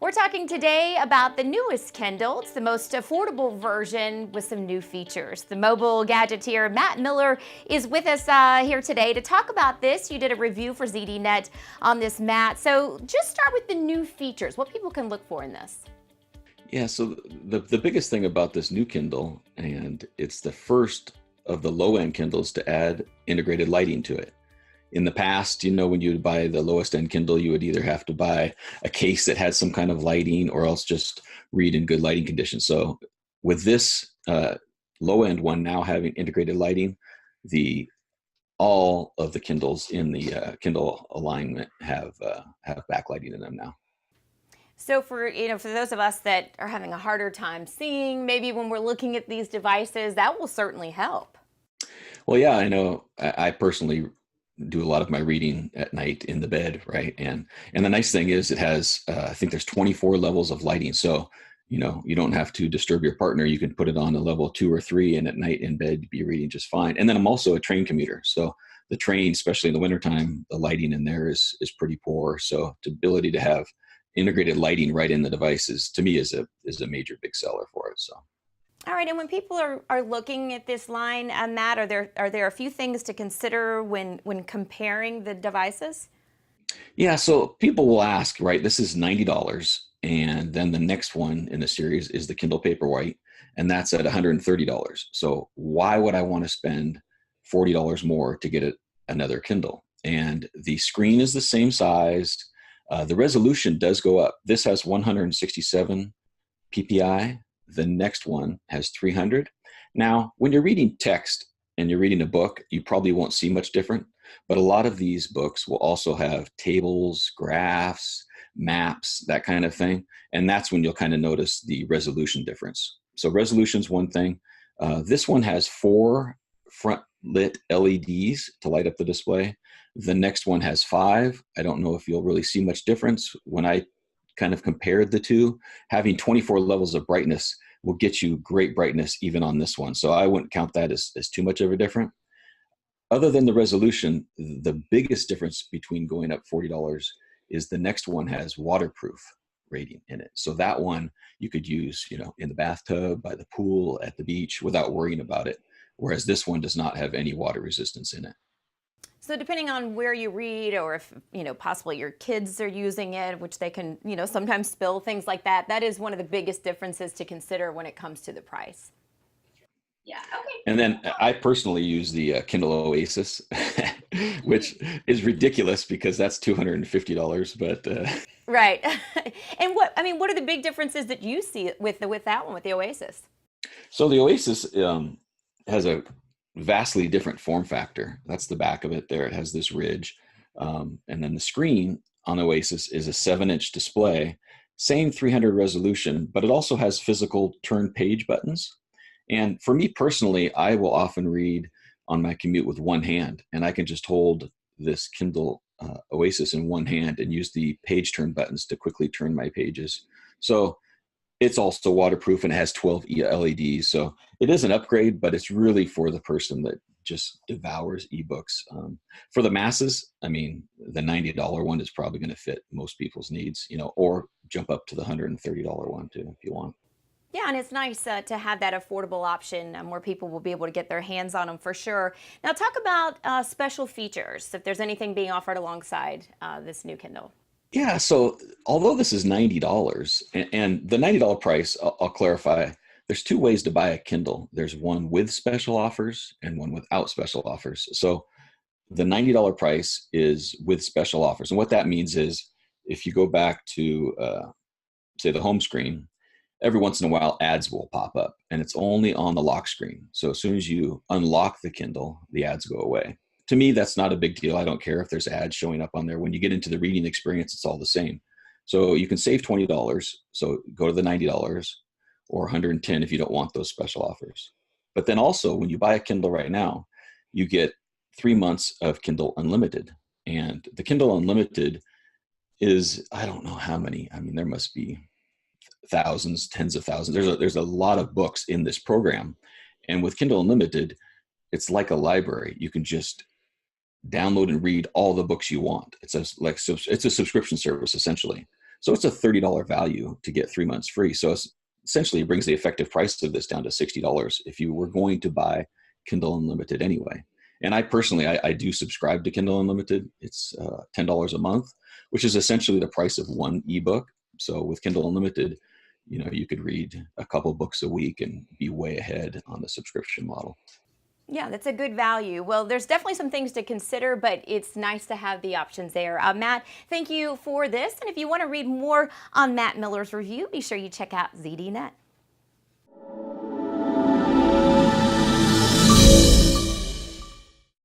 We're talking today about the newest Kindle. It's the most affordable version with some new features. The mobile gadgeteer Matt Miller is with us here today to talk about this. You did a review for ZDNet on this, Matt. So just start with the new features, what people can look for in this. Yeah, so the biggest thing about this new Kindle, and it's the first of the low-end Kindles to add integrated lighting to it. In the past, when you would buy the lowest end Kindle, you would either have to buy a case that had some kind of lighting or else just read in good lighting conditions. So with this low end one now having integrated lighting, all of the Kindles in the Kindle alignment have backlighting in them now. So for those of us that are having a harder time seeing, maybe when we're looking at these devices, that will certainly help. Well, yeah, I know. I personally do a lot of my reading at night in the bed, right? And the nice thing is it has, I think there's 24 levels of lighting. So, you don't have to disturb your partner. You can put it on a level 2 or 3 and at night in bed, be reading just fine. And then I'm also a train commuter. So the train, especially in the wintertime, the lighting in there is pretty poor. So the ability to have integrated lighting right in the devices to me is a major big seller for it. So. All right, and when people are looking at this line, Matt, are there a few things to consider when comparing the devices? Yeah, so people will ask, right? This is $90, and then the next one in the series is the Kindle Paperwhite, and that's at $130. So why would I want to spend $40 more to get another Kindle? And the screen is the same size. The resolution does go up. This has 167 ppi. The next one has 300. Now, when you're reading text and you're reading a book, you probably won't see much different, but a lot of these books will also have tables, graphs, maps, that kind of thing. And that's when you'll kind of notice the resolution difference. So resolution's one thing. This one has 4 front lit LEDs to light up the display. The next one has 5. I don't know if you'll really see much difference. When I kind of compared the two, having 24 levels of brightness will get you great brightness even on this one. So I wouldn't count that as too much of a difference. Other than the resolution, the biggest difference between going up $40 is the next one has waterproof rating in it. So that one you could use, in the bathtub, by the pool, at the beach without worrying about it. Whereas this one does not have any water resistance in it. So depending on where you read, or if, possibly your kids are using it, which they can, sometimes spill, things like that, that is one of the biggest differences to consider when it comes to the price. Yeah. Okay. And then I personally use the Kindle Oasis, which is ridiculous because that's $250. But right. And what are the big differences that you see with that one, with the Oasis? So the Oasis has a vastly different form factor. That's the back of it there. It has this ridge. And then the screen on Oasis is a 7-inch display, same 300 resolution, but it also has physical turn page buttons. And for me personally, I will often read on my commute with one hand, and I can just hold this Kindle Oasis in one hand and use the page turn buttons to quickly turn my pages. So it's also waterproof and it has 12 LEDs. So it is an upgrade, but it's really for the person that just devours ebooks. For the masses, the $90 one is probably going to fit most people's needs, or jump up to the $130 one too, if you want. Yeah, and it's nice to have that affordable option where people will be able to get their hands on them for sure. Now talk about special features, if there's anything being offered alongside this new Kindle. Yeah, so although this is $90, and the $90 price, I'll clarify, there's 2 ways to buy a Kindle. There's one with special offers and one without special offers. So the $90 price is with special offers. And what that means is if you go back to, say, the home screen, every once in a while ads will pop up, and it's only on the lock screen. So as soon as you unlock the Kindle, the ads go away. To me, that's not a big deal. I don't care if there's ads showing up on there. When you get into the reading experience, it's all the same. So you can save $20. So go to the $90 or $110 if you don't want those special offers. But then also when you buy a Kindle right now, you get 3 months of Kindle Unlimited. And the Kindle Unlimited is, I don't know how many. There must be thousands, tens of thousands. There's a lot of books in this program. And with Kindle Unlimited, it's like a library. You can just download and read all the books you want. It's a subscription service essentially. So it's a $30 value to get 3 months free. So it's essentially it brings the effective price of this down to $60 if you were going to buy Kindle Unlimited anyway. And I personally, I do subscribe to Kindle Unlimited. It's $10 a month, which is essentially the price of one ebook. So with Kindle Unlimited, you could read a couple books a week and be way ahead on the subscription model. Yeah, that's a good value. Well, there's definitely some things to consider, but it's nice to have the options there. Matt, thank you for this. And if you want to read more on Matt Miller's review, be sure you check out ZDNet.